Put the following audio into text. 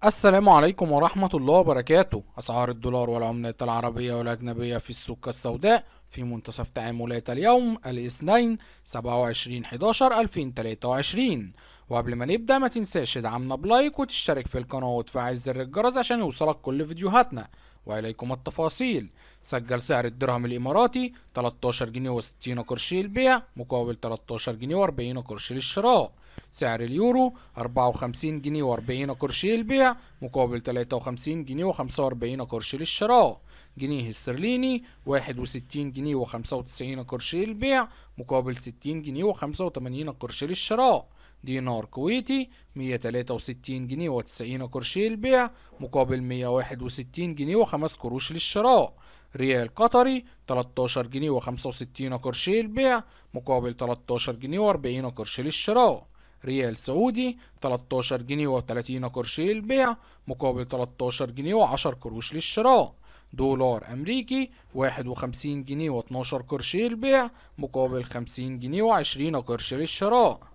السلام عليكم ورحمة الله وبركاته. أسعار الدولار والعملات العربية والأجنبية في السوق السوداء في منتصف تعاملات اليوم الاثنين 27/11/2023. وقبل ما نبدأ ما تنساش تدعمنا بلايك وتشترك في القناة وتفعل زر الجرس عشان يوصلك كل فيديوهاتنا. وإليكم التفاصيل. سجل سعر الدرهم الإماراتي 13 جنيه و60 قرش للبيع مقابل 13 جنيه و40 قرش للشراء. سعر اليورو 54 جنيه و40 قرش للبيع مقابل 53 جنيه و45 قرش للشراء. جنيه استرليني 61 جنيه و95 قرش للبيع مقابل 60 جنيه و85 قرش للشراء. دينار كويتي 163 جنيه و90 قرش للبيع مقابل 161 جنيه و5 قروش للشراء. ريال قطري 13 جنيه و65 قرش للبيع مقابل 13 جنيه و40 قرش للشراء. ريال سعودي 13 جنيه و30 قرش للبيع مقابل 13 جنيه و10 قروش للشراء. دولار أمريكي 51 جنيه و12 قرش للبيع مقابل 50 جنيه و20 قرش للشراء.